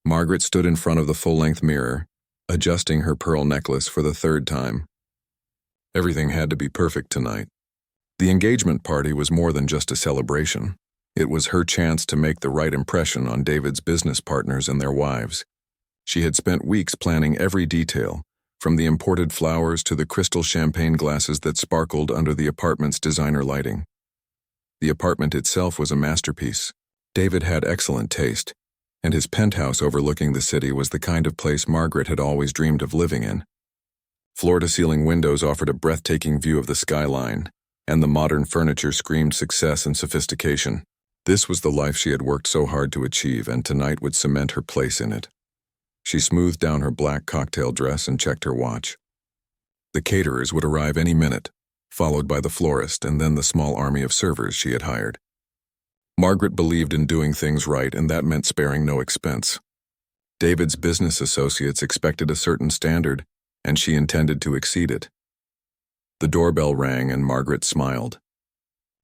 Margaret stood in front of the full-length mirror, adjusting her pearl necklace for the third time. Everything had to be perfect tonight. The engagement party was more than just a celebration. It was her chance to make the right impression on David's business partners and their wives. She had spent weeks planning every detail, from the imported flowers to the crystal champagne glasses that sparkled under the apartment's designer lighting. The apartment itself was a masterpiece. David had excellent taste, and his penthouse overlooking the city was the kind of place Margaret had always dreamed of living in. Floor-to-ceiling windows offered a breathtaking view of the skyline, and the modern furniture screamed success and sophistication. This was the life she had worked so hard to achieve, and tonight would cement her place in it. She smoothed down her black cocktail dress and checked her watch. The caterers would arrive any minute, followed by the florist and then the small army of servers she had hired. Margaret believed in doing things right, and that meant sparing no expense. David's business associates expected a certain standard, and she intended to exceed it. The doorbell rang and Margaret smiled.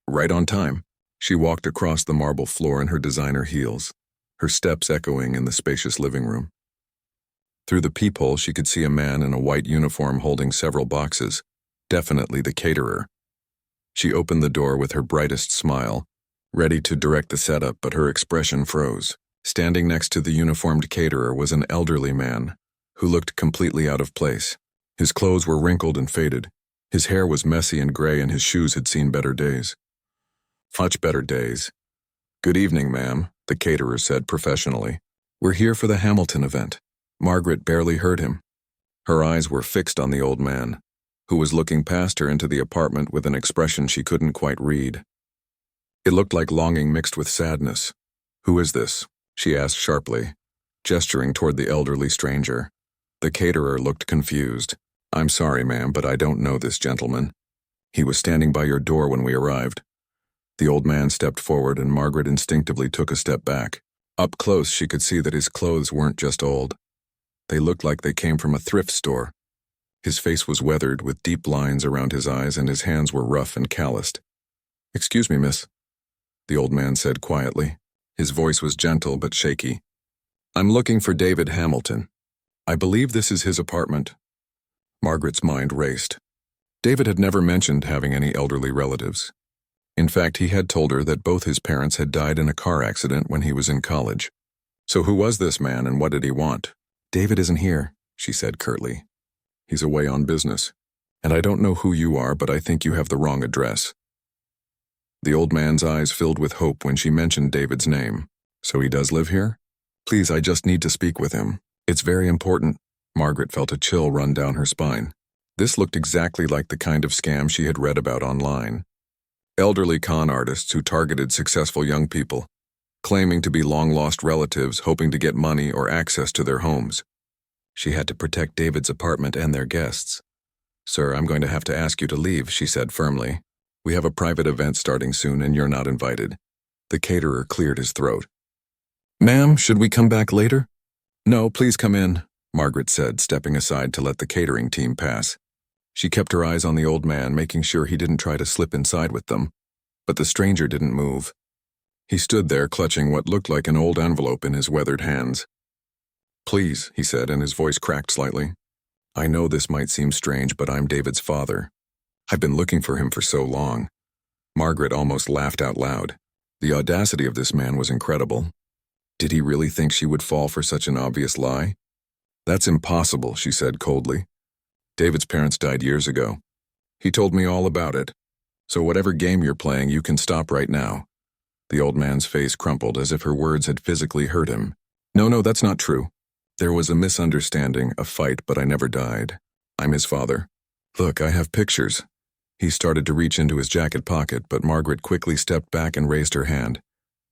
Right on time, she walked across the marble floor in her designer heels, her steps echoing in the spacious living room. Through the peephole, she could see a man in a white uniform holding several boxes, definitely the caterer. She opened the door with her brightest smile, ready to direct the setup, but her expression froze. Standing next to the uniformed caterer was an elderly man, who looked completely out of place. His clothes were wrinkled and faded. His hair was messy and gray, and his shoes had seen better days. Much better days. "Good evening, ma'am," the caterer said professionally. "We're here for the Hamilton event." Margaret barely heard him. Her eyes were fixed on the old man, who was looking past her into the apartment with an expression she couldn't quite read. It looked like longing mixed with sadness. "Who is this?" she asked sharply, gesturing toward the elderly stranger. The caterer looked confused. "I'm sorry, ma'am, but I don't know this gentleman. He was standing by your door when we arrived." The old man stepped forward, and Margaret instinctively took a step back. Up close, she could see that his clothes weren't just old. They looked like they came from a thrift store. His face was weathered, with deep lines around his eyes, and his hands were rough and calloused. "Excuse me, miss," the old man said quietly. His voice was gentle but shaky. "I'm looking for David Hamilton. I believe this is his apartment." Margaret's mind raced. David had never mentioned having any elderly relatives. In fact, he had told her that both his parents had died in a car accident when he was in college. So who was this man, and what did he want? "David isn't here," she said curtly. "He's away on business. And I don't know who you are, but I think you have the wrong address." The old man's eyes filled with hope when she mentioned David's name. "So he does live here? Please, I just need to speak with him. It's very important." Margaret felt a chill run down her spine. This looked exactly like the kind of scam she had read about online. Elderly con artists who targeted successful young people, claiming to be long-lost relatives hoping to get money or access to their homes. She had to protect David's apartment and their guests. "Sir, I'm going to have to ask you to leave," she said firmly. "We have a private event starting soon, and you're not invited." The caterer cleared his throat. "Ma'am, should we come back later?" "No, please come in," Margaret said, stepping aside to let the catering team pass. She kept her eyes on the old man, making sure he didn't try to slip inside with them. But the stranger didn't move. He stood there, clutching what looked like an old envelope in his weathered hands. "Please," he said, and his voice cracked slightly. "I know this might seem strange, but I'm David's father. I've been looking for him for so long." Margaret almost laughed out loud. The audacity of this man was incredible. Did he really think she would fall for such an obvious lie? "That's impossible," she said coldly. "David's parents died years ago. He told me all about it. So whatever game you're playing, you can stop right now." The old man's face crumpled as if her words had physically hurt him. No, that's not true. There was a misunderstanding, a fight, but I never died. I'm his father. Look, I have pictures." He started to reach into his jacket pocket, but Margaret quickly stepped back and raised her hand.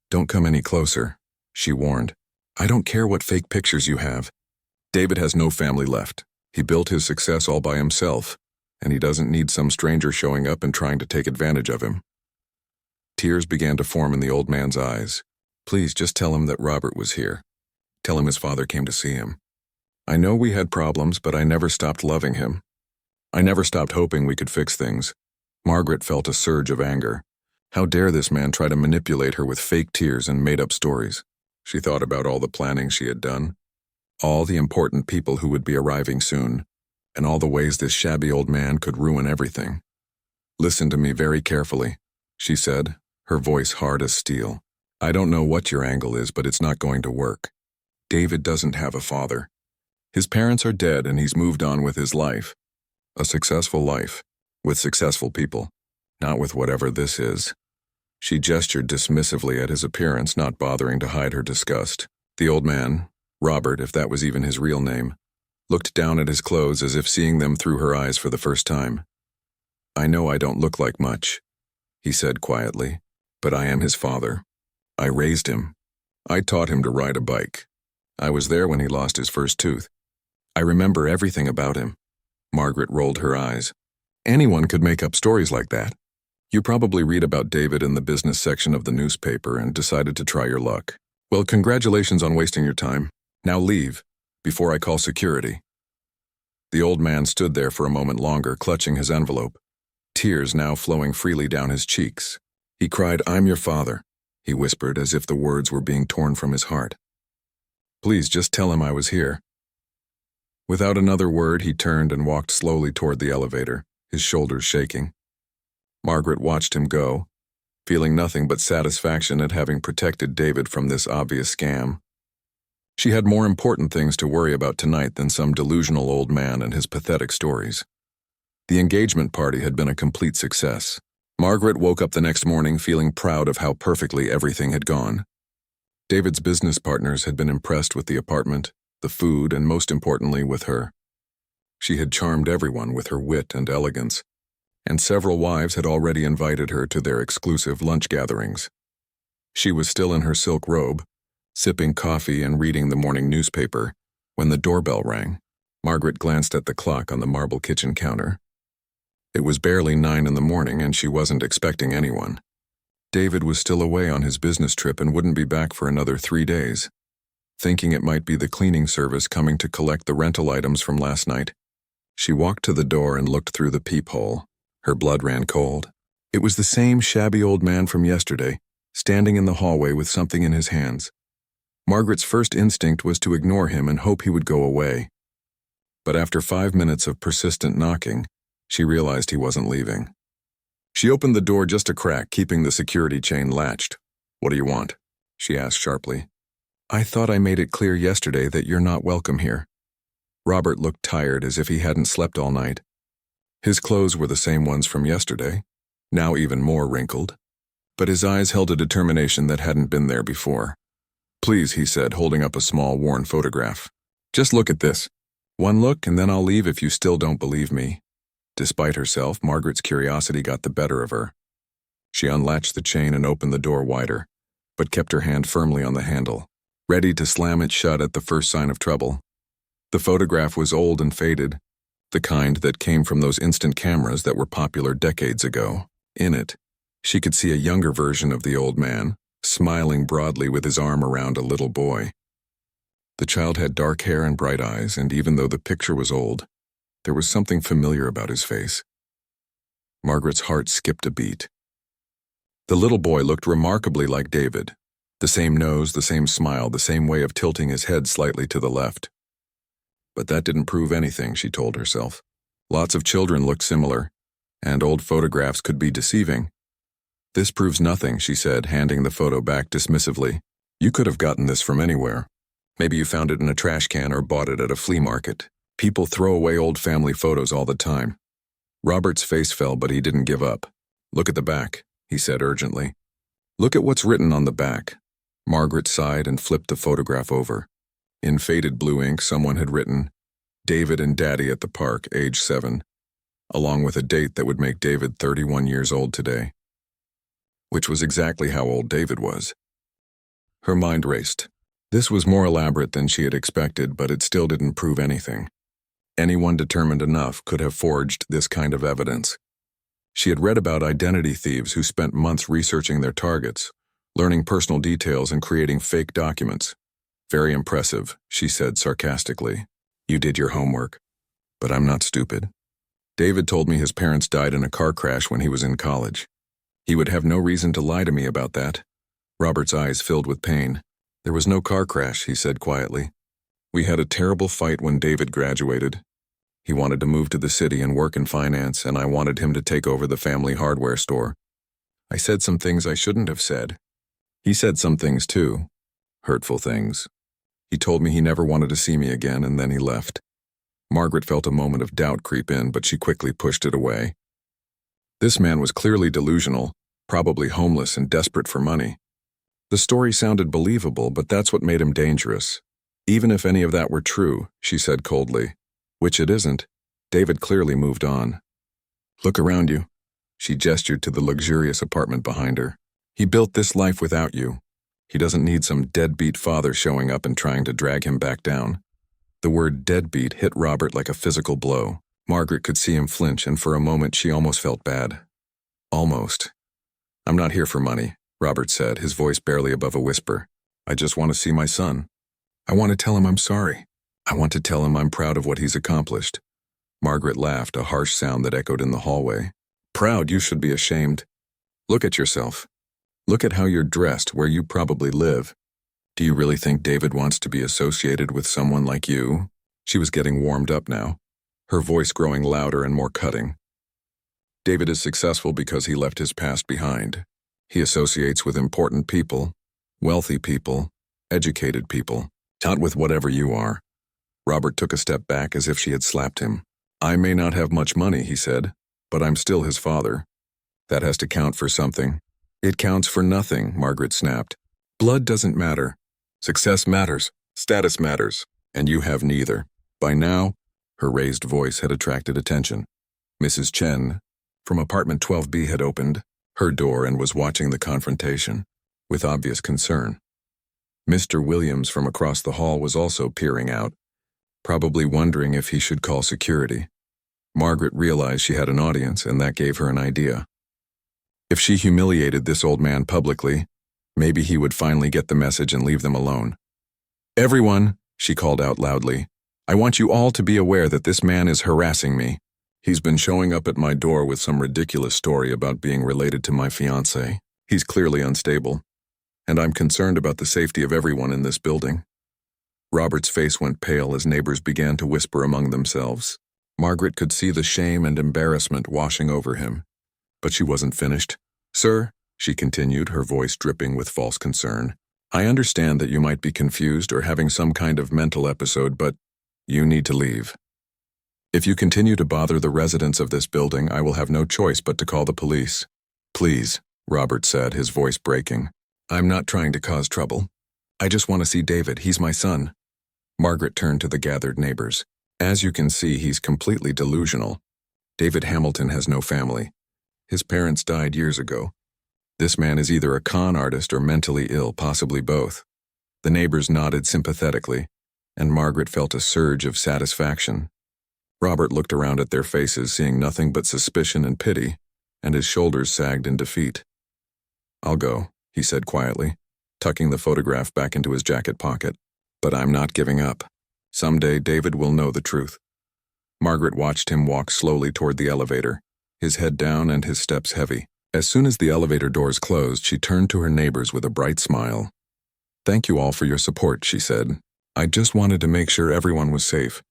"Don't come any closer," she warned. "I don't care what fake pictures you have. David has no family left. He built his success all by himself, and he doesn't need some stranger showing up and trying to take advantage of him." Tears began to form in the old man's eyes. "Please, just tell him that Robert was here. Tell him his father came to see him. I know we had problems, but I never stopped loving him. I never stopped hoping we could fix things." Margaret felt a surge of anger. How dare this man try to manipulate her with fake tears and made-up stories? She thought about all the planning she had done, All the important people who would be arriving soon, and all the ways this shabby old man could ruin everything. "Listen to me very carefully," she said, her voice hard as steel. "I don't know what your angle is, but it's not going to work. David doesn't have a father. His parents are dead and he's moved on with his life. A successful life, with successful people, not with whatever this is." She gestured dismissively at his appearance, not bothering to hide her disgust. The old man, Robert, if that was even his real name, looked down at his clothes as if seeing them through her eyes for the first time. "I know I don't look like much," he said quietly, "but I am his father. I raised him. I taught him to ride a bike. I was there when he lost his first tooth. I remember everything about him." Margaret rolled her eyes. "Anyone could make up stories like that. You probably read about David in the business section of the newspaper and decided to try your luck. Well, congratulations on wasting your time. Now leave, before I call security." The old man stood there for a moment longer, clutching his envelope, tears now flowing freely down his cheeks. He cried, "I'm your father," he whispered, as if the words were being torn from his heart. "Please just tell him I was here." Without another word, he turned and walked slowly toward the elevator, his shoulders shaking. Margaret watched him go, feeling nothing but satisfaction at having protected David from this obvious scam. She had more important things to worry about tonight than some delusional old man and his pathetic stories. The engagement party had been a complete success. Margaret woke up the next morning feeling proud of how perfectly everything had gone. David's business partners had been impressed with the apartment, the food, and most importantly, with her. She had charmed everyone with her wit and elegance, and several wives had already invited her to their exclusive lunch gatherings. She was still in her silk robe, sipping coffee and reading the morning newspaper, when the doorbell rang. Margaret glanced at the clock on the marble kitchen counter. It was barely 9 in the morning, and she wasn't expecting anyone. David was still away on his business trip and wouldn't be back for another 3 days. Thinking it might be the cleaning service coming to collect the rental items from last night, she walked to the door and looked through the peephole. Her blood ran cold. It was the same shabby old man from yesterday, standing in the hallway with something in his hands. Margaret's first instinct was to ignore him and hope he would go away. But after 5 minutes of persistent knocking, she realized he wasn't leaving. She opened the door just a crack, keeping the security chain latched. "What do you want?" she asked sharply. "I thought I made it clear yesterday that you're not welcome here." Robert looked tired, as if he hadn't slept all night. His clothes were the same ones from yesterday, now even more wrinkled, but his eyes held a determination that hadn't been there before. "Please," he said, holding up a small, worn photograph. "Just look at this. One look, and then I'll leave if you still don't believe me." Despite herself, Margaret's curiosity got the better of her. She unlatched the chain and opened the door wider, but kept her hand firmly on the handle, ready to slam it shut at the first sign of trouble. The photograph was old and faded, the kind that came from those instant cameras that were popular decades ago. In it, she could see a younger version of the old man, smiling broadly with his arm around a little boy. The child had dark hair and bright eyes, and even though the picture was old, there was something familiar about his face. Margaret's heart skipped a beat. The little boy looked remarkably like David. The same nose, the same smile, the same way of tilting his head slightly to the left. But that didn't prove anything, she told herself. Lots of children looked similar, and old photographs could be deceiving. "This proves nothing," she said, handing the photo back dismissively. "You could have gotten this from anywhere. Maybe you found it in a trash can or bought it at a flea market. People throw away old family photos all the time." Robert's face fell, but he didn't give up. "Look at the back," he said urgently. "Look at what's written on the back." Margaret sighed and flipped the photograph over. In faded blue ink, someone had written, "David and Daddy at the park, age 7, along with a date that would make David 31 years old today. Which was exactly how old David was. Her mind raced. This was more elaborate than she had expected, but it still didn't prove anything. Anyone determined enough could have forged this kind of evidence. She had read about identity thieves who spent months researching their targets, learning personal details and creating fake documents. "Very impressive," she said sarcastically. "You did your homework. But I'm not stupid. David told me his parents died in a car crash when he was in college. He would have no reason to lie to me about that." Robert's eyes filled with pain. "There was no car crash," he said quietly. We had a terrible fight when David graduated. He wanted to move to the city and work in finance, and I wanted him to take over the family hardware store. I said some things I shouldn't have said. He said some things too. Hurtful things. He told me he never wanted to see me again, and then he left. Margaret felt a moment of doubt creep in, but she quickly pushed it away. This man was clearly delusional, probably homeless and desperate for money. The story sounded believable, but that's what made him dangerous. Even if any of that were true, she said coldly, which it isn't, David clearly moved on. Look around you. She gestured to the luxurious apartment behind her. He built this life without you. He doesn't need some deadbeat father showing up and trying to drag him back down. The word deadbeat hit Robert like a physical blow. Margaret could see him flinch, and for a moment she almost felt bad. Almost. I'm not here for money, Robert said, his voice barely above a whisper. I just want to see my son. I want to tell him I'm sorry. I want to tell him I'm proud of what he's accomplished. Margaret laughed, a harsh sound that echoed in the hallway. Proud? You should be ashamed. Look at yourself. Look at how you're dressed, where you probably live. Do you really think David wants to be associated with someone like you? She was getting warmed up now, her voice growing louder and more cutting. David is successful because he left his past behind. He associates with important people, wealthy people, educated people, not with whatever you are. Robert took a step back as if she had slapped him. I may not have much money, he said, but I'm still his father. That has to count for something. It counts for nothing, Margaret snapped. Blood doesn't matter. Success matters. Status matters. And you have neither. By now, her raised voice had attracted attention. Mrs. Chen, from apartment 12B, had opened her door and was watching the confrontation, with obvious concern. Mr. Williams from across the hall was also peering out, probably wondering if he should call security. Margaret realized she had an audience, and that gave her an idea. If she humiliated this old man publicly, maybe he would finally get the message and leave them alone. Everyone, she called out loudly, I want you all to be aware that this man is harassing me. He's been showing up at my door with some ridiculous story about being related to my fiancée. He's clearly unstable, and I'm concerned about the safety of everyone in this building. Robert's face went pale as neighbors began to whisper among themselves. Margaret could see the shame and embarrassment washing over him, but she wasn't finished. Sir, she continued, her voice dripping with false concern, I understand that you might be confused or having some kind of mental episode, but you need to leave. If you continue to bother the residents of this building, I will have no choice but to call the police. Please, Robert said, his voice breaking. I'm not trying to cause trouble. I just want to see David. He's my son. Margaret turned to the gathered neighbors. As you can see, he's completely delusional. David Hamilton has no family. His parents died years ago. This man is either a con artist or mentally ill, possibly both. The neighbors nodded sympathetically, and Margaret felt a surge of satisfaction. Robert looked around at their faces, seeing nothing but suspicion and pity, and his shoulders sagged in defeat. I'll go, he said quietly, tucking the photograph back into his jacket pocket. But I'm not giving up. Someday David will know the truth. Margaret watched him walk slowly toward the elevator, his head down and his steps heavy. As soon as the elevator doors closed, she turned to her neighbors with a bright smile. Thank you all for your support, she said. I just wanted to make sure everyone was safe.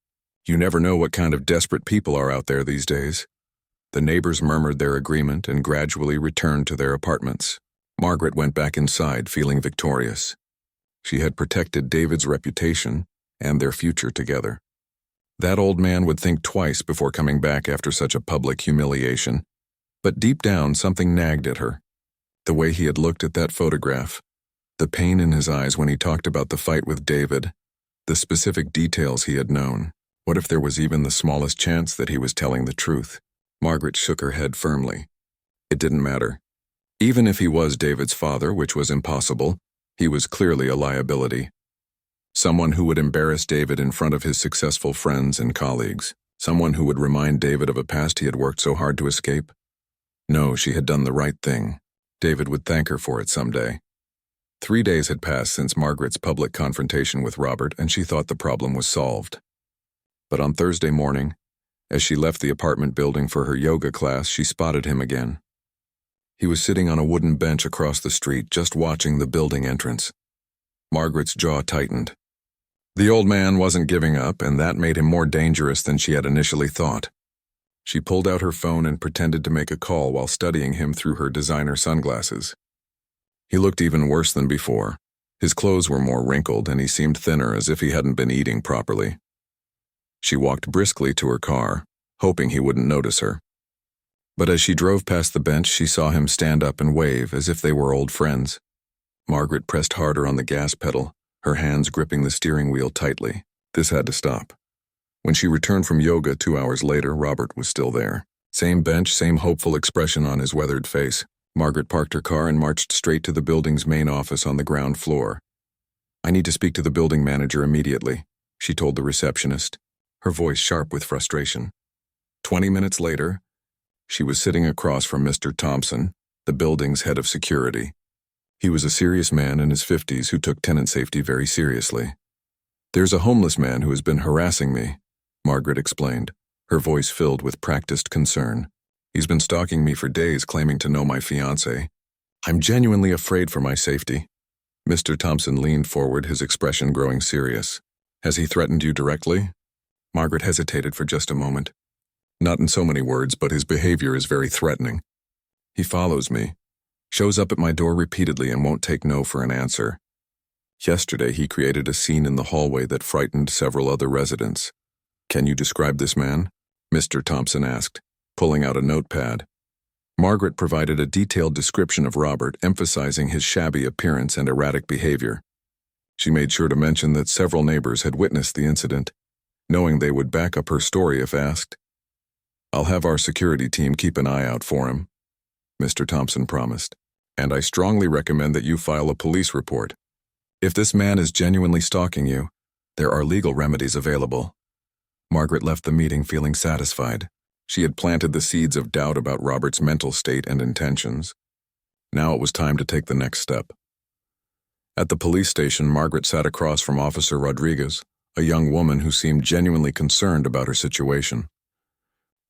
You never know what kind of desperate people are out there these days. The neighbors murmured their agreement and gradually returned to their apartments. Margaret went back inside, feeling victorious. She had protected David's reputation and their future together. That old man would think twice before coming back after such a public humiliation. But deep down, something nagged at her. The way he had looked at that photograph, the pain in his eyes when he talked about the fight with David, the specific details he had known. What if there was even the smallest chance that he was telling the truth? Margaret shook her head firmly. It didn't matter. Even if he was David's father, which was impossible, he was clearly a liability. Someone who would embarrass David in front of his successful friends and colleagues. Someone who would remind David of a past he had worked so hard to escape. No, she had done the right thing. David would thank her for it someday. 3 days had passed since Margaret's public confrontation with Robert, and she thought the problem was solved. But on Thursday morning, as she left the apartment building for her yoga class, she spotted him again. He was sitting on a wooden bench across the street, just watching the building entrance. Margaret's jaw tightened. The old man wasn't giving up, and that made him more dangerous than she had initially thought. She pulled out her phone and pretended to make a call while studying him through her designer sunglasses. He looked even worse than before. His clothes were more wrinkled, and he seemed thinner, as if he hadn't been eating properly. She walked briskly to her car, hoping he wouldn't notice her. But as she drove past the bench, she saw him stand up and wave as if they were old friends. Margaret pressed harder on the gas pedal, her hands gripping the steering wheel tightly. This had to stop. When she returned from yoga 2 hours later, Robert was still there. Same bench, same hopeful expression on his weathered face. Margaret parked her car and marched straight to the building's main office on the ground floor. "I need to speak to the building manager immediately," she told the receptionist, her voice sharp with frustration. 20 minutes later, she was sitting across from Mr. Thompson, the building's head of security. He was a serious man in his 50s who took tenant safety very seriously. "There's a homeless man who has been harassing me," Margaret explained, her voice filled with practiced concern. "He's been stalking me for days, claiming to know my fiancée. I'm genuinely afraid for my safety." Mr. Thompson leaned forward, his expression growing serious. "Has he threatened you directly?" Margaret hesitated for just a moment. "Not in so many words, but his behavior is very threatening. He follows me, shows up at my door repeatedly and won't take no for an answer. Yesterday he created a scene in the hallway that frightened several other residents." "Can you describe this man?" Mr. Thompson asked, pulling out a notepad. Margaret provided a detailed description of Robert, emphasizing his shabby appearance and erratic behavior. She made sure to mention that several neighbors had witnessed the incident, knowing they would back up her story if asked. "I'll have our security team keep an eye out for him," Mr. Thompson promised, "and I strongly recommend that you file a police report. If this man is genuinely stalking you, there are legal remedies available." Margaret left the meeting feeling satisfied. She had planted the seeds of doubt about Robert's mental state and intentions. Now it was time to take the next step. At the police station, Margaret sat across from Officer Rodriguez, a young woman who seemed genuinely concerned about her situation.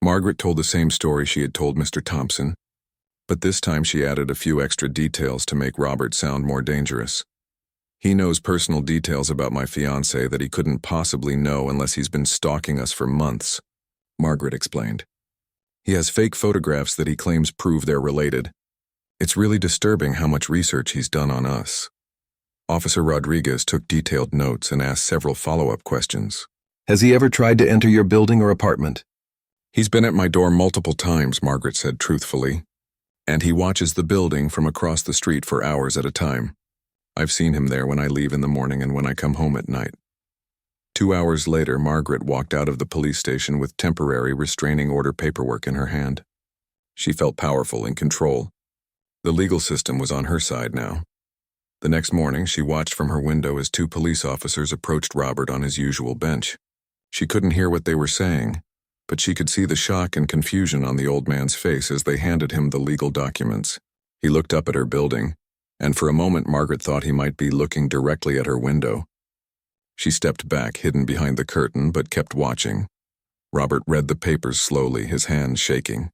Margaret told the same story she had told Mr. Thompson, but this time she added a few extra details to make Robert sound more dangerous. "He knows personal details about my fiancée that he couldn't possibly know unless he's been stalking us for months," Margaret explained. "He has fake photographs that he claims prove they're related. It's really disturbing how much research he's done on us." Officer Rodriguez took detailed notes and asked several follow-up questions. "Has he ever tried to enter your building or apartment?" "He's been at my door multiple times," Margaret said truthfully. "And he watches the building from across the street for hours at a time. I've seen him there when I leave in the morning and when I come home at night." 2 hours later, Margaret walked out of the police station with temporary restraining order paperwork in her hand. She felt powerful, in control. The legal system was on her side now. The next morning, she watched from her window as 2 police officers approached Robert on his usual bench. She couldn't hear what they were saying, but she could see the shock and confusion on the old man's face as they handed him the legal documents. He looked up at her building, and for a moment Margaret thought he might be looking directly at her window. She stepped back, hidden behind the curtain, but kept watching. Robert read the papers slowly, his hands shaking.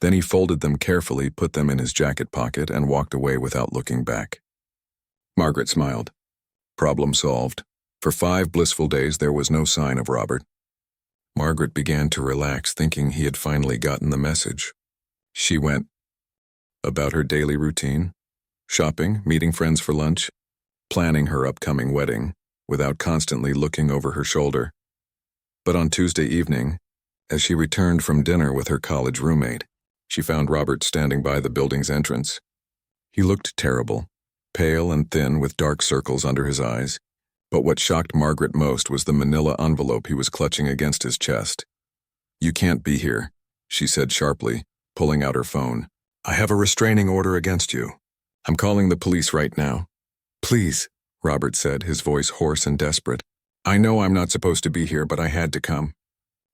Then he folded them carefully, put them in his jacket pocket, and walked away without looking back. Margaret smiled. Problem solved. For 5 blissful days there was no sign of Robert. Margaret began to relax, thinking he had finally gotten the message. She went about her daily routine, shopping, meeting friends for lunch, planning her upcoming wedding, without constantly looking over her shoulder. But on Tuesday evening, as she returned from dinner with her college roommate, she found Robert standing by the building's entrance. He looked terrible, pale and thin with dark circles under his eyes, but what shocked Margaret most was the manila envelope he was clutching against his chest. "You can't be here," she said sharply, pulling out her phone. "I have a restraining order against you. I'm calling the police right now." "Please," Robert said, his voice hoarse and desperate. "I know I'm not supposed to be here, but I had to come.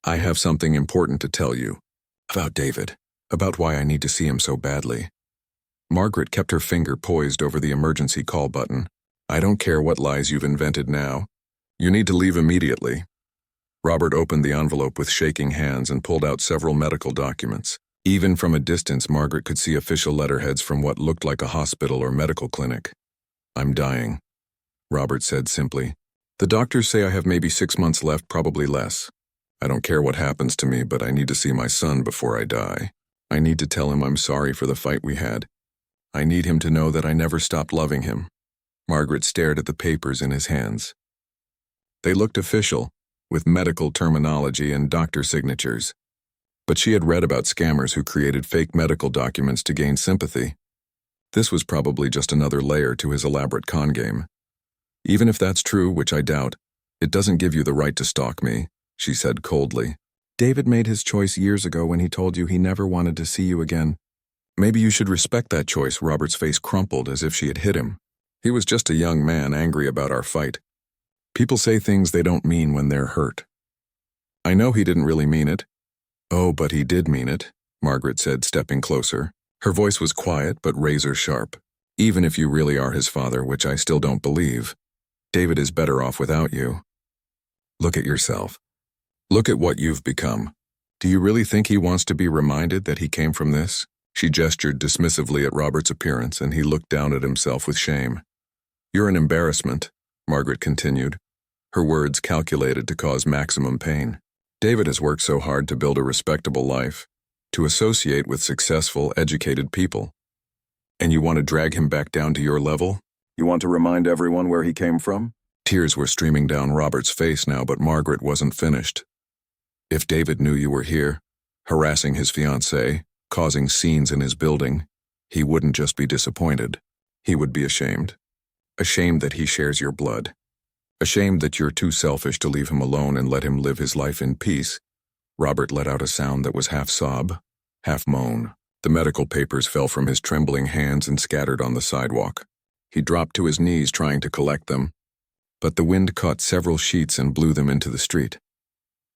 I have something important to tell you. About David. About why I need to see him so badly." Margaret kept her finger poised over the emergency call button. "I don't care what lies you've invented now. You need to leave immediately." Robert opened the envelope with shaking hands and pulled out several medical documents. Even from a distance, Margaret could see official letterheads from what looked like a hospital or medical clinic. "I'm dying," Robert said simply. The doctors say I have maybe 6 months left, probably less. I don't care what happens to me, but I need to see my son before I die. I need to tell him I'm sorry for the fight we had. I need him to know that I never stopped loving him." Margaret stared at the papers in his hands. They looked official, with medical terminology and doctor signatures. But she had read about scammers who created fake medical documents to gain sympathy. This was probably just another layer to his elaborate con game. "Even if that's true, which I doubt, it doesn't give you the right to stalk me," she said coldly. "David made his choice years ago when he told you he never wanted to see you again. Maybe you should respect that choice." Robert's face crumpled as if she had hit him. He was just a young man angry about our fight. People say things they don't mean when they're hurt. "I know he didn't really mean it." "Oh, but he did mean it," Margaret said, stepping closer. Her voice was quiet but razor sharp. "Even if you really are his father, which I still don't believe, David is better off without you. Look at yourself. Look at what you've become. Do you really think he wants to be reminded that he came from this?" She gestured dismissively at Robert's appearance, and he looked down at himself with shame. "You're an embarrassment," Margaret continued, her words calculated to cause maximum pain. "David has worked so hard to build a respectable life, to associate with successful, educated people. And you want to drag him back down to your level? You want to remind everyone where he came from?" Tears were streaming down Robert's face now, but Margaret wasn't finished. "If David knew you were here, harassing his fiancée, causing scenes in his building, he wouldn't just be disappointed. He would be ashamed. Ashamed that he shares your blood. Ashamed that you're too selfish to leave him alone and let him live his life in peace." Robert let out a sound that was half sob, half moan. The medical papers fell from his trembling hands and scattered on the sidewalk. He dropped to his knees trying to collect them, but the wind caught several sheets and blew them into the street.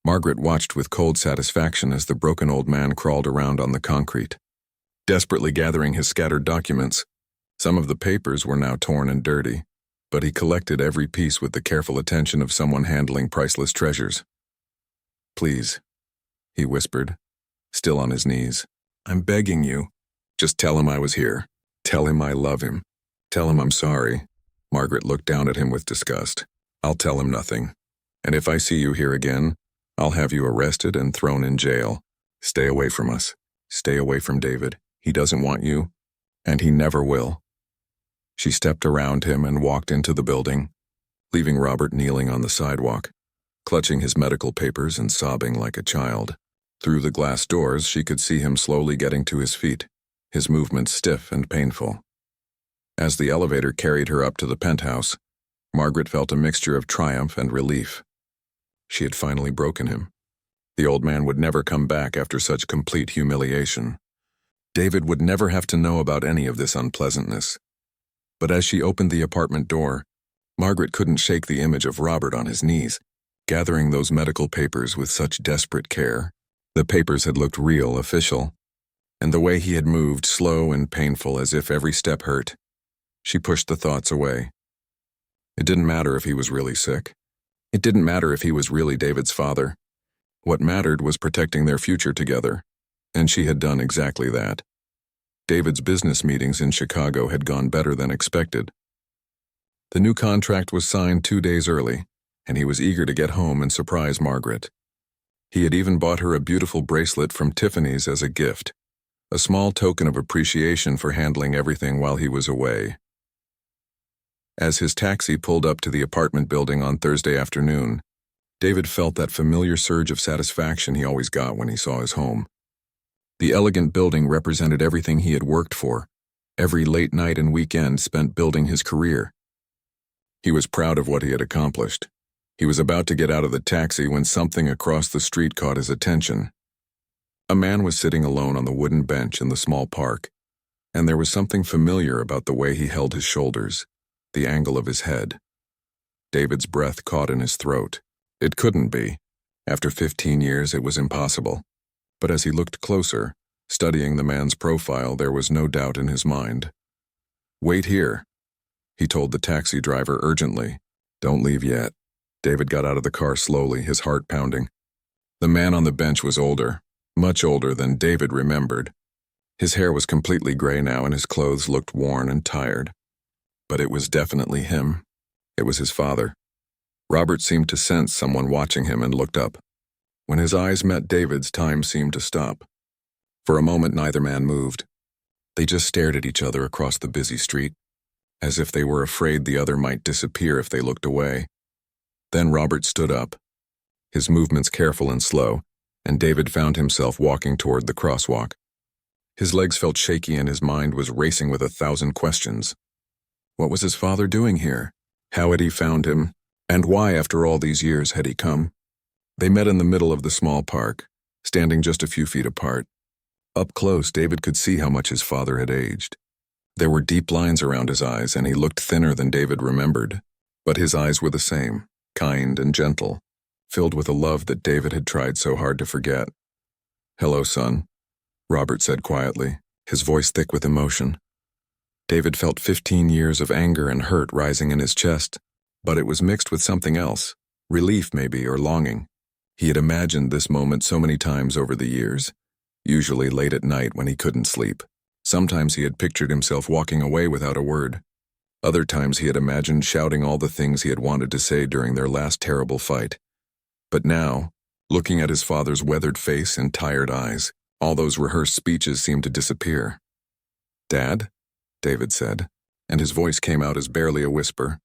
Margaret watched with cold satisfaction as the broken old man crawled around on the concrete, desperately gathering his scattered documents. Some of the papers were now torn and dirty, but he collected every piece with the careful attention of someone handling priceless treasures. "Please," he whispered, still on his knees. "I'm begging you. Just tell him I was here. Tell him I love him. Tell him I'm sorry." Margaret looked down at him with disgust. "I'll tell him nothing. And if I see you here again, I'll have you arrested and thrown in jail. Stay away from us. Stay away from David. He doesn't want you, and he never will." She stepped around him and walked into the building, leaving Robert kneeling on the sidewalk, clutching his medical papers and sobbing like a child. Through the glass doors, she could see him slowly getting to his feet, his movements stiff and painful. As the elevator carried her up to the penthouse, Margaret felt a mixture of triumph and relief. She had finally broken him. The old man would never come back after such complete humiliation. David would never have to know about any of this unpleasantness. But as she opened the apartment door, Margaret couldn't shake the image of Robert on his knees, gathering those medical papers with such desperate care. The papers had looked real, official, and the way he had moved, slow and painful, as if every step hurt. She pushed the thoughts away. It didn't matter if he was really sick. It didn't matter if he was really David's father. What mattered was protecting their future together, and she had done exactly that. David's business meetings in Chicago had gone better than expected. The new contract was signed 2 days early, and he was eager to get home and surprise Margaret. He had even bought her a beautiful bracelet from Tiffany's as a gift, a small token of appreciation for handling everything while he was away. As his taxi pulled up to the apartment building on Thursday afternoon, David felt that familiar surge of satisfaction he always got when he saw his home. The elegant building represented everything he had worked for, every late night and weekend spent building his career. He was proud of what he had accomplished. He was about to get out of the taxi when something across the street caught his attention. A man was sitting alone on the wooden bench in the small park, and there was something familiar about the way he held his shoulders, the angle of his head. David's breath caught in his throat. It couldn't be. After 15 years, it was impossible. But as he looked closer, studying the man's profile, there was no doubt in his mind. "Wait here," he told the taxi driver urgently. "Don't leave yet." David got out of the car slowly, his heart pounding. The man on the bench was older, much older than David remembered. His hair was completely gray now, and his clothes looked worn and tired. But it was definitely him. It was his father. Robert seemed to sense someone watching him and looked up. When his eyes met David's, time seemed to stop. For a moment, neither man moved. They just stared at each other across the busy street, as if they were afraid the other might disappear if they looked away. Then Robert stood up, his movements careful and slow, and David found himself walking toward the crosswalk. His legs felt shaky and his mind was racing with 1,000 questions. What was his father doing here? How had he found him? And why, after all these years, had he come? They met in the middle of the small park, standing just a few feet apart. Up close, David could see how much his father had aged. There were deep lines around his eyes, and he looked thinner than David remembered. But his eyes were the same, kind and gentle, filled with a love that David had tried so hard to forget. "Hello, son," Robert said quietly, his voice thick with emotion. David felt 15 years of anger and hurt rising in his chest, but it was mixed with something else, relief maybe, or longing. He had imagined this moment so many times over the years, usually late at night when he couldn't sleep. Sometimes he had pictured himself walking away without a word. Other times he had imagined shouting all the things he had wanted to say during their last terrible fight. But now, looking at his father's weathered face and tired eyes, all those rehearsed speeches seemed to disappear. "Dad?" David said, and his voice came out as barely a whisper.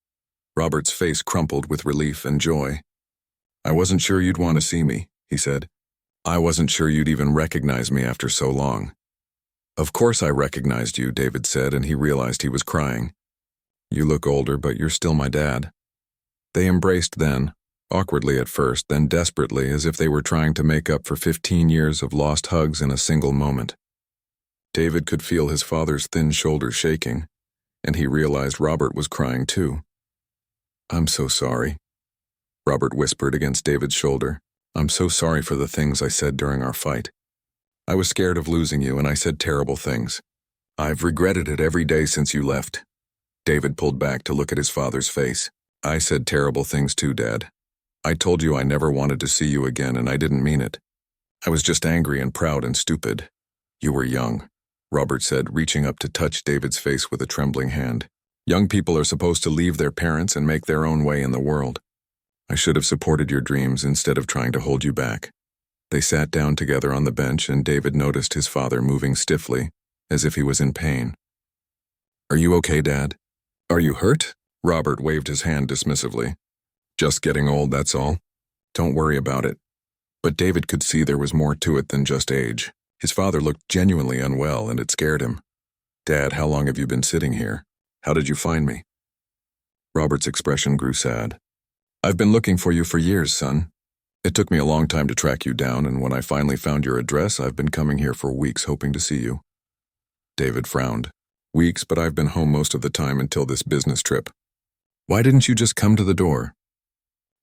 Robert's face crumpled with relief and joy. "I wasn't sure you'd want to see me," he said. "I wasn't sure you'd even recognize me after so long." "Of course I recognized you," David said, and he realized he was crying. "You look older, but you're still my dad." They embraced then, awkwardly at first, then desperately, as if they were trying to make up for 15 years of lost hugs in a single moment. David could feel his father's thin shoulders shaking, and he realized Robert was crying too. "I'm so sorry," Robert whispered against David's shoulder. "I'm so sorry for the things I said during our fight. I was scared of losing you, and I said terrible things. I've regretted it every day since you left." David pulled back to look at his father's face. "I said terrible things too, Dad. I told you I never wanted to see you again, and I didn't mean it. I was just angry and proud and stupid. You were young," Robert said, reaching up to touch David's face with a trembling hand. "Young people are supposed to leave their parents and make their own way in the world. I should have supported your dreams instead of trying to hold you back." They sat down together on the bench, and David noticed his father moving stiffly, as if he was in pain. "Are you okay, Dad? Are you hurt?" Robert waved his hand dismissively. "Just getting old, that's all. Don't worry about it." But David could see there was more to it than just age. His father looked genuinely unwell, and it scared him. "Dad, how long have you been sitting here? How did you find me?" Robert's expression grew sad. "I've been looking for you for years, son. It took me a long time to track you down, and when I finally found your address, I've been coming here for weeks hoping to see you." David frowned. "Weeks, but I've been home most of the time until this business trip. Why didn't you just come to the door?"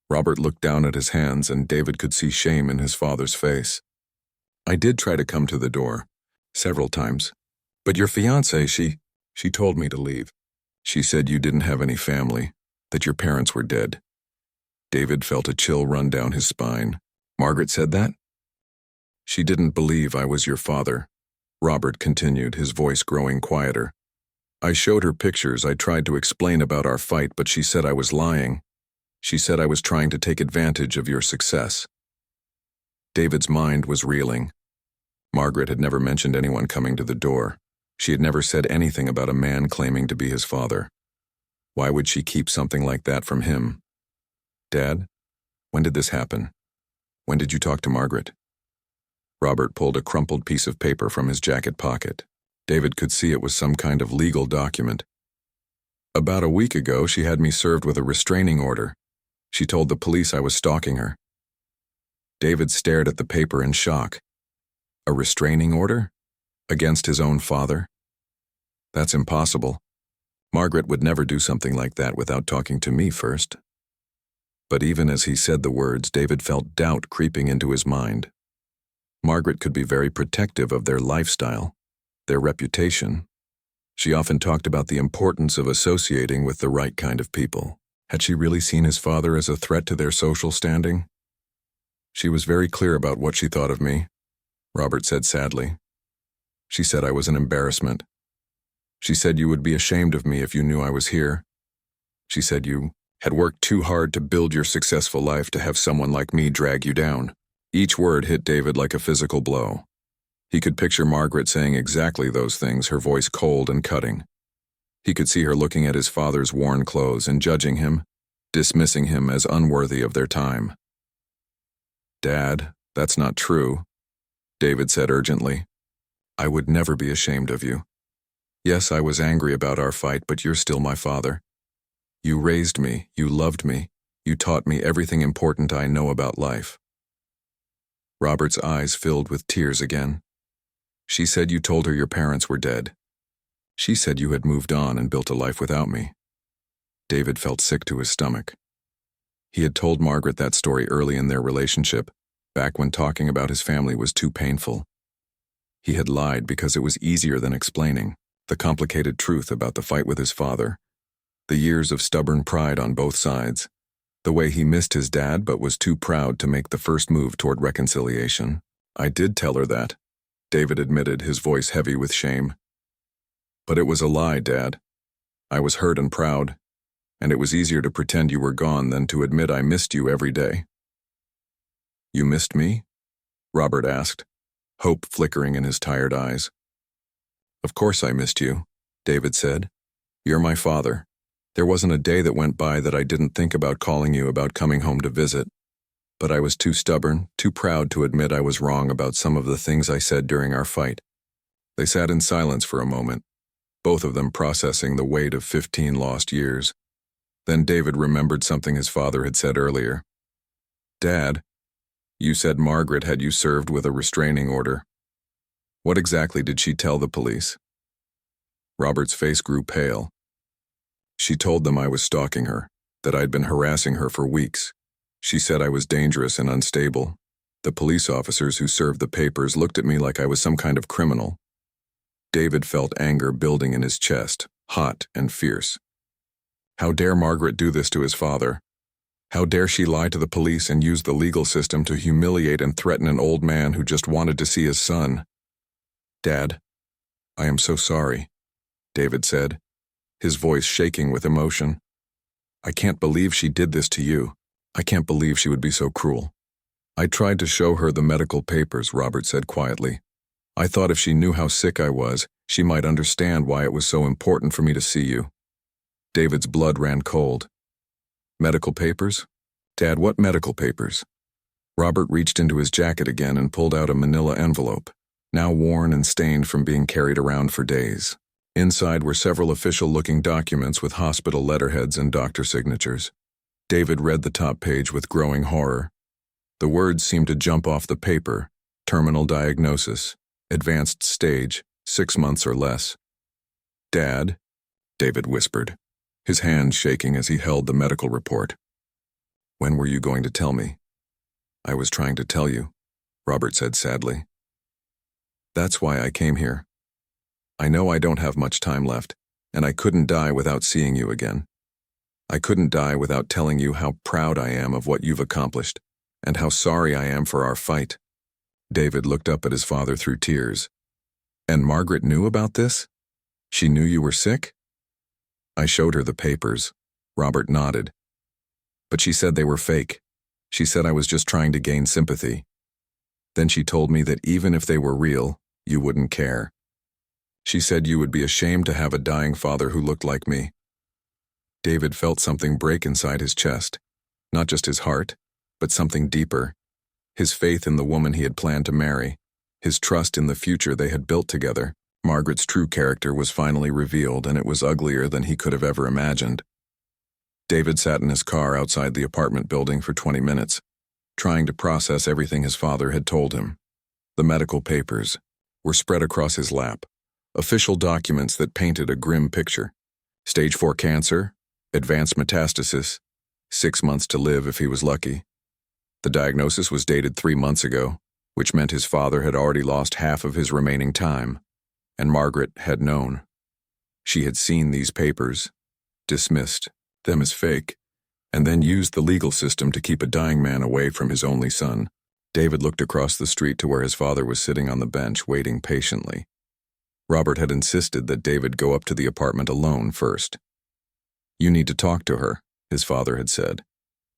Robert looked down at his hands, and David could see shame in his father's face. "I did try to come to the door, several times. But your fiancée, she told me to leave. She said you didn't have any family, that your parents were dead." David felt a chill run down his spine. "Margaret said that?" "She didn't believe I was your father," Robert continued, his voice growing quieter. "I showed her pictures. I tried to explain about our fight, but she said I was lying. She said I was trying to take advantage of your success." David's mind was reeling. Margaret had never mentioned anyone coming to the door. She had never said anything about a man claiming to be his father. Why would she keep something like that from him? "Dad, when did this happen? When did you talk to Margaret?" Robert pulled a crumpled piece of paper from his jacket pocket. David could see it was some kind of legal document. "About a week ago, she had me served with a restraining order. She told the police I was stalking her." David stared at the paper in shock. A restraining order? Against his own father? That's impossible. Margaret would never do something like that without talking to me first. But even as he said the words, David felt doubt creeping into his mind. Margaret could be very protective of their lifestyle, their reputation. She often talked about the importance of associating with the right kind of people. Had she really seen his father as a threat to their social standing? "She was very clear about what she thought of me," Robert said sadly. "She said I was an embarrassment. She said you would be ashamed of me if you knew I was here. She said you Had worked too hard to build your successful life to have someone like me drag you down. Each word hit David like a physical blow. He could picture Margaret saying exactly those things, her voice cold and cutting. He could see her looking at his father's worn clothes and judging him, dismissing him as unworthy of their time. "Dad, that's not true," David said urgently. "I would never be ashamed of you. Yes, I was angry about our fight, but you're still my father. You raised me, you loved me, you taught me everything important I know about life." Robert's eyes filled with tears again. "She said you told her your parents were dead. She said you had moved on and built a life without me." David felt sick to his stomach. He had told Margaret that story early in their relationship, back when talking about his family was too painful. He had lied because it was easier than explaining the complicated truth about the fight with his father, the years of stubborn pride on both sides, the way he missed his dad but was too proud to make the first move toward reconciliation. "I did tell her that," David admitted, his voice heavy with shame. "But it was a lie, Dad. I was hurt and proud, and it was easier to pretend you were gone than to admit I missed you every day." "You missed me?" Robert asked, hope flickering in his tired eyes. "Of course I missed you," David said. "You're my father. There wasn't a day that went by that I didn't think about calling you about coming home to visit. But I was too stubborn, too proud to admit I was wrong about some of the things I said during our fight." They sat in silence for a moment, both of them processing the weight of 15 lost years. Then David remembered something his father had said earlier. "Dad, you said Margaret had you served with a restraining order. What exactly did she tell the police?" Robert's face grew pale. "She told them I was stalking her, that I'd been harassing her for weeks. She said I was dangerous and unstable. The police officers who served the papers looked at me like I was some kind of criminal." David felt anger building in his chest, hot and fierce. How dare Margaret do this to his father? How dare she lie to the police and use the legal system to humiliate and threaten an old man who just wanted to see his son? "Dad, I am so sorry," David said, his voice shaking with emotion. "I can't believe she did this to you. I can't believe she would be so cruel." "I tried to show her the medical papers," Robert said quietly. "I thought if she knew how sick I was, she might understand why it was so important for me to see you." David's blood ran cold. "Medical papers? Dad, what medical papers?" Robert reached into his jacket again and pulled out a manila envelope, now worn and stained from being carried around for days. Inside were several official-looking documents with hospital letterheads and doctor signatures. David read the top page with growing horror. The words seemed to jump off the paper: terminal diagnosis, advanced stage, 6 months or less. "Dad," David whispered, his hand shaking as he held the medical report. "When were you going to tell me?" "I was trying to tell you," Robert said sadly. "That's why I came here. I know I don't have much time left, and I couldn't die without seeing you again. I couldn't die without telling you how proud I am of what you've accomplished, and how sorry I am for our fight." David looked up at his father through tears. "And Margaret knew about this? She knew you were sick?" "I showed her the papers," Robert nodded. "But she said they were fake. She said I was just trying to gain sympathy. Then she told me that even if they were real, you wouldn't care. She said you would be ashamed to have a dying father who looked like me." David felt something break inside his chest, not just his heart, but something deeper. His faith in the woman he had planned to marry, his trust in the future they had built together. Margaret's true character was finally revealed, and it was uglier than he could have ever imagined. David sat in his car outside the apartment building for 20 minutes, trying to process everything his father had told him. The medical papers were spread across his lap, official documents that painted a grim picture. Stage 4 cancer, advanced metastasis, 6 months to live if he was lucky. The diagnosis was dated 3 months ago, which meant his father had already lost half of his remaining time, and Margaret had known. She had seen these papers, dismissed them as fake, and then used the legal system to keep a dying man away from his only son. David looked across the street to where his father was sitting on the bench, waiting patiently. Robert had insisted that David go up to the apartment alone first. "You need to talk to her," his father had said.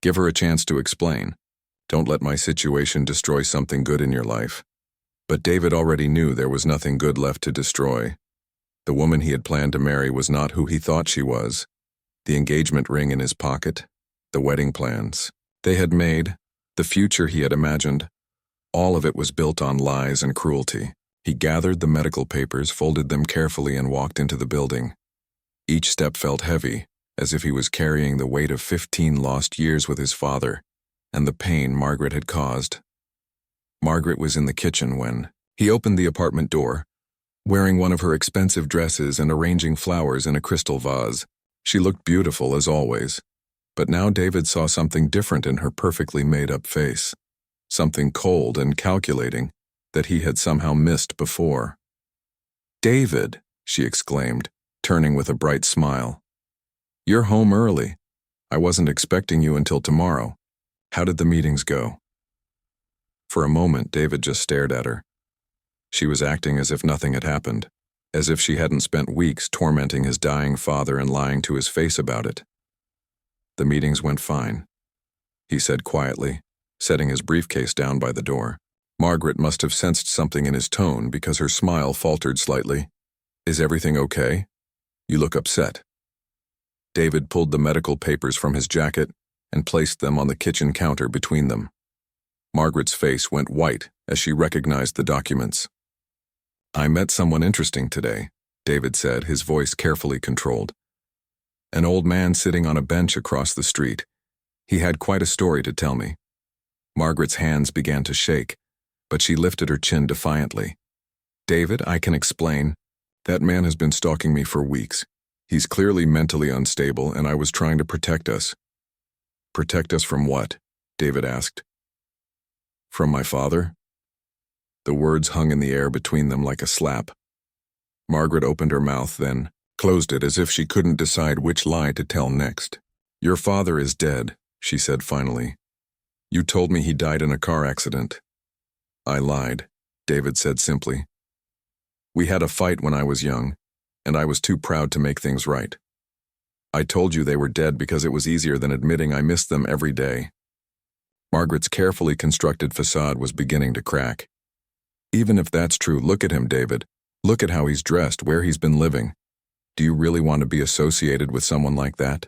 Give her a chance to explain. Don't let my situation destroy something good in your life. But David already knew there was nothing good left to destroy. The woman he had planned to marry was not who he thought she was. The engagement ring in his pocket, the wedding plans they had made, the future he had imagined, all of it was built on lies and cruelty. He gathered the medical papers, folded them carefully, and walked into the building. Each step felt heavy, as if he was carrying the weight of 15 lost years with his father, and the pain Margaret had caused. Margaret was in the kitchen when he opened the apartment door, wearing one of her expensive dresses and arranging flowers in a crystal vase. She looked beautiful as always, but now David saw something different in her perfectly made-up face, something cold and calculating that he had somehow missed before. "David," she exclaimed, turning with a bright smile. "You're home early. I wasn't expecting you until tomorrow. How did the meetings go?" For a moment, David just stared at her. She was acting as if nothing had happened, as if she hadn't spent weeks tormenting his dying father and lying to his face about it. "The meetings went fine," he said quietly, setting his briefcase down by the door. Margaret must have sensed something in his tone because her smile faltered slightly. "Is everything okay? You look upset." David pulled the medical papers from his jacket and placed them on the kitchen counter between them. Margaret's face went white as she recognized the documents. "I met someone interesting today," David said, his voice carefully controlled. "An old man sitting on a bench across the street. He had quite a story to tell me." Margaret's hands began to shake, but she lifted her chin defiantly. "David, I can explain. That man has been stalking me for weeks. He's clearly mentally unstable, and I was trying to protect us." "Protect us from what?" David asked. "From my father?" The words hung in the air between them like a slap. Margaret opened her mouth, then closed it as if she couldn't decide which lie to tell next. "Your father is dead," she said finally. "You told me he died in a car accident." "I lied," David said simply. "We had a fight when I was young, and I was too proud to make things right. I told you they were dead because it was easier than admitting I missed them every day." Margaret's carefully constructed facade was beginning to crack. "Even if that's true, look at him, David. Look at how he's dressed, where he's been living. Do you really want to be associated with someone like that?"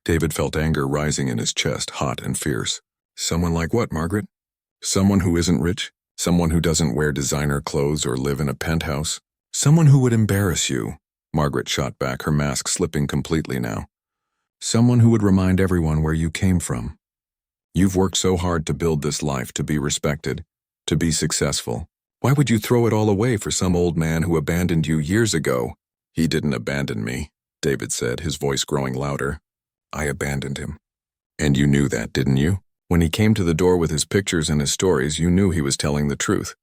David felt anger rising in his chest, hot and fierce. "Someone like what, Margaret? Someone who isn't rich? Someone who doesn't wear designer clothes or live in a penthouse? Someone who would embarrass you?" Margaret shot back, her mask slipping completely now. "Someone who would remind everyone where you came from. You've worked so hard to build this life, to be respected, to be successful. Why would you throw it all away for some old man who abandoned you years ago?" "He didn't abandon me," David said, his voice growing louder. "I abandoned him. And you knew that, didn't you? When he came to the door with his pictures and his stories, you knew he was telling the truth."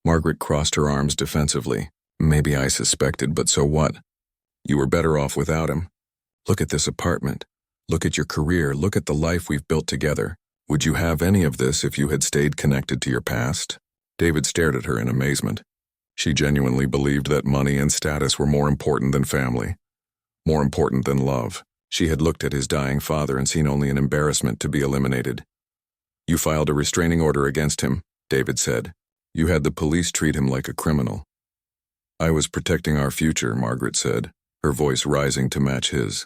Margaret crossed her arms defensively. "Maybe I suspected, but so what? You were better off without him. Look at this apartment. Look at your career. Look at the life we've built together. Would you have any of this if you had stayed connected to your past?" David stared at her in amazement. She genuinely believed that money and status were more important than family, more important than love. She had looked at his dying father and seen only an embarrassment to be eliminated. "You filed a restraining order against him," David said. "You had the police treat him like a criminal." "I was protecting our future," Margaret said, her voice rising to match his.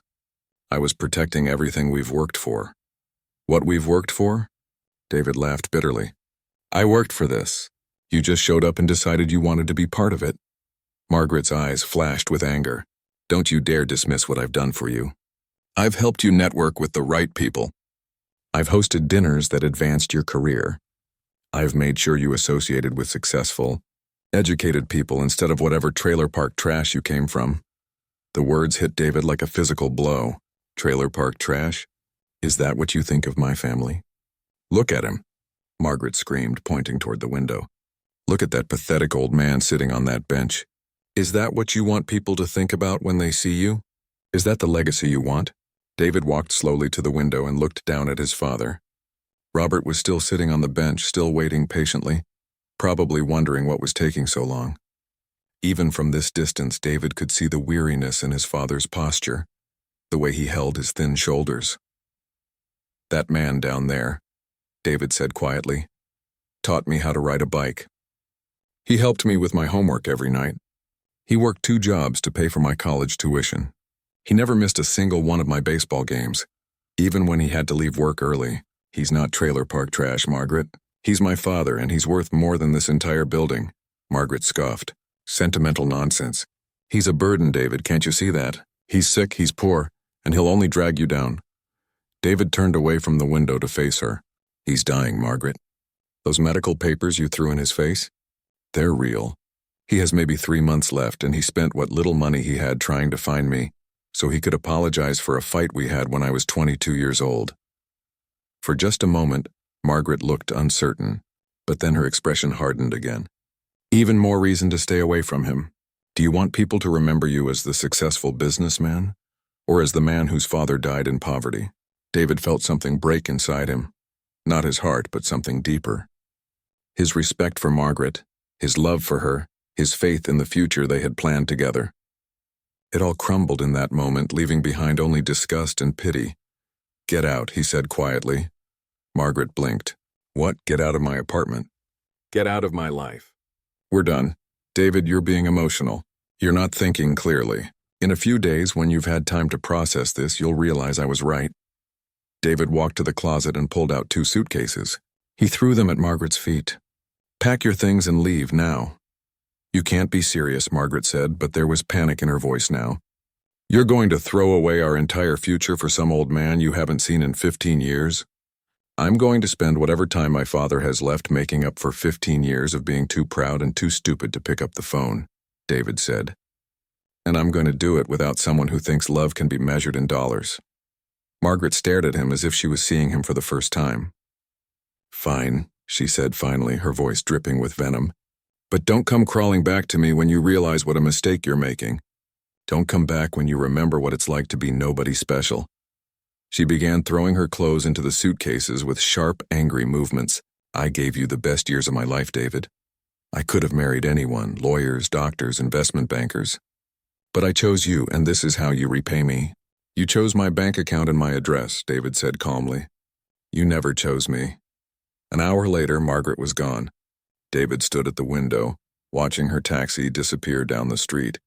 "I was protecting everything we've worked for." "What we've worked for?" David laughed bitterly. "I worked for this. You just showed up and decided you wanted to be part of it." Margaret's eyes flashed with anger. "Don't you dare dismiss what I've done for you. I've helped you network with the right people. I've hosted dinners that advanced your career. I've made sure you associated with successful, educated people instead of whatever trailer park trash you came from." The words hit David like a physical blow. "Trailer park trash? Is that what you think of my family?" "Look at him," Margaret screamed, pointing toward the window. "Look at that pathetic old man sitting on that bench. Is that what you want people to think about when they see you? Is that the legacy you want?" David walked slowly to the window and looked down at his father. Robert was still sitting on the bench, still waiting patiently, probably wondering what was taking so long. Even from this distance, David could see the weariness in his father's posture. the way he held his thin shoulders. "That man down there," David said quietly, "taught me how to ride a bike. He helped me with my homework every night. He worked 2 jobs to pay for my college tuition. He never missed a single one of my baseball games, even when he had to leave work early. He's not trailer park trash, Margaret. He's my father, and he's worth more than this entire building." Margaret scoffed. "Sentimental nonsense. He's a burden, David, can't you see that? He's sick, he's poor, and he'll only drag you down." David turned away from the window to face her. "He's dying, Margaret. Those medical papers you threw in his face? They're real. He has maybe 3 months left, and he spent what little money he had trying to find me, so he could apologize for a fight we had when I was 22 years old." For just a moment, Margaret looked uncertain, but then her expression hardened again. "Even more reason to stay away from him. Do you want people to remember you as the successful businessman, or as the man whose father died in poverty?" David felt something break inside him. Not his heart, but something deeper. His respect for Margaret, his love for her, his faith in the future they had planned together. It all crumbled in that moment, leaving behind only disgust and pity. "Get out," he said quietly. Margaret blinked. "What? Get out of my apartment? Get out of my life. We're done. David, you're being emotional. You're not thinking clearly. In a few days, when you've had time to process this, you'll realize I was right." David walked to the closet and pulled out 2 suitcases. He threw them at Margaret's feet. "Pack your things and leave now." "You can't be serious," Margaret said, but there was panic in her voice now. "You're going to throw away our entire future for some old man you haven't seen in 15 years? I'm going to spend whatever time my father has left making up for 15 years of being too proud and too stupid to pick up the phone," David said. "And I'm going to do it without someone who thinks love can be measured in dollars." Margaret stared at him as if she was seeing him for the first time. "Fine," she said finally, her voice dripping with venom. "But don't come crawling back to me when you realize what a mistake you're making. Don't come back when you remember what it's like to be nobody special." She began throwing her clothes into the suitcases with sharp, angry movements. "I gave you the best years of my life, David. I could have married anyone, lawyers, doctors, investment bankers. But I chose you, and this is how you repay me." "You chose my bank account and my address," David said calmly. "You never chose me." An hour later, Margaret was gone. David stood at the window, watching her taxi disappear down the street.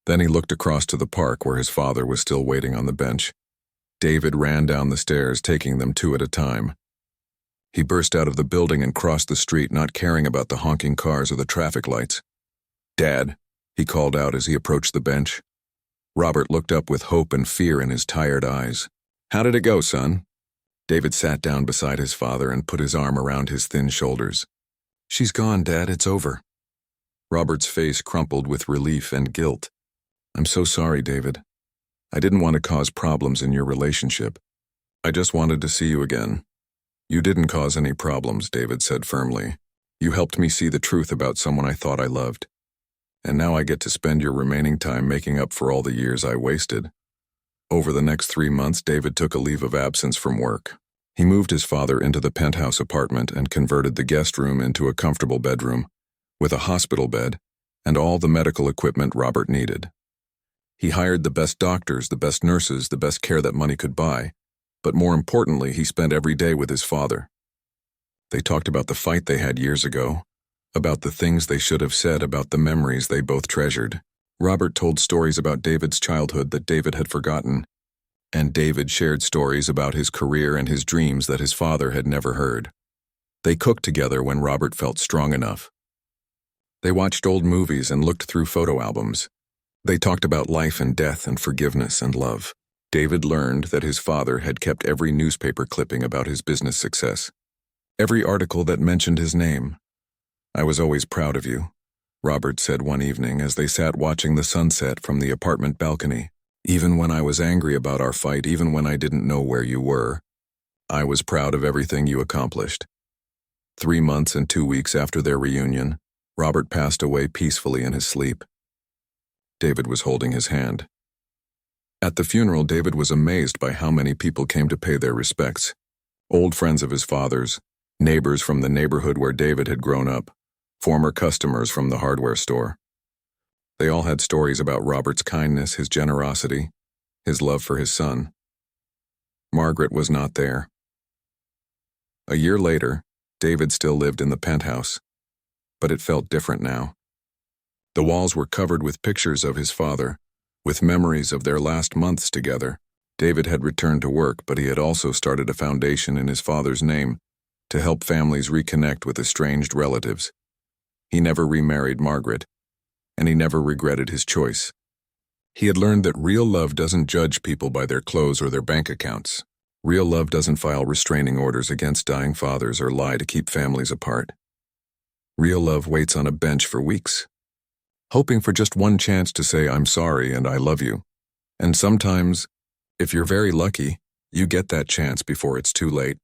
Then he looked across to the park where his father was still waiting on the bench. David ran down the stairs, taking them 2 at a time. He burst out of the building and crossed the street, not caring about the honking cars or the traffic lights. "Dad," he called out as he approached the bench. Robert looked up with hope and fear in his tired eyes. "How did it go, son?" David sat down beside his father and put his arm around his thin shoulders. "She's gone, Dad, it's over." Robert's face crumpled with relief and guilt. "I'm so sorry, David. I didn't want to cause problems in your relationship. I just wanted to see you again." "You didn't cause any problems," David said firmly. "You helped me see the truth about someone I thought I loved. And now I get to spend your remaining time making up for all the years I wasted." Over the next 3 months, David took a leave of absence from work. He moved his father into the penthouse apartment and converted the guest room into a comfortable bedroom, with a hospital bed and all the medical equipment Robert needed. He hired the best doctors, the best nurses, the best care that money could buy, but more importantly, he spent every day with his father. They talked about the fight they had years ago, about the things they should have said, about the memories they both treasured. Robert told stories about David's childhood that David had forgotten, and David shared stories about his career and his dreams that his father had never heard. They cooked together when Robert felt strong enough. They watched old movies and looked through photo albums. They talked about life and death and forgiveness and love. David learned that his father had kept every newspaper clipping about his business success, every article that mentioned his name. "I was always proud of you," Robert said one evening as they sat watching the sunset from the apartment balcony. "Even when I was angry about our fight, even when I didn't know where you were, I was proud of everything you accomplished." 3 months and 2 weeks after their reunion, Robert passed away peacefully in his sleep. David was holding his hand. At the funeral, David was amazed by how many people came to pay their respects. Old friends of his father's, neighbors from the neighborhood where David had grown up, former customers from the hardware store. They all had stories about Robert's kindness, his generosity, his love for his son. Margaret was not there. A year later, David still lived in the penthouse, but it felt different now. The walls were covered with pictures of his father, with memories of their last months together. David had returned to work, but he had also started a foundation in his father's name to help families reconnect with estranged relatives. He never remarried Margaret, and he never regretted his choice. He had learned that real love doesn't judge people by their clothes or their bank accounts. Real love doesn't file restraining orders against dying fathers or lie to keep families apart. Real love waits on a bench for weeks, hoping for just one chance to say, "I'm sorry and I love you." And sometimes, if you're very lucky, you get that chance before it's too late.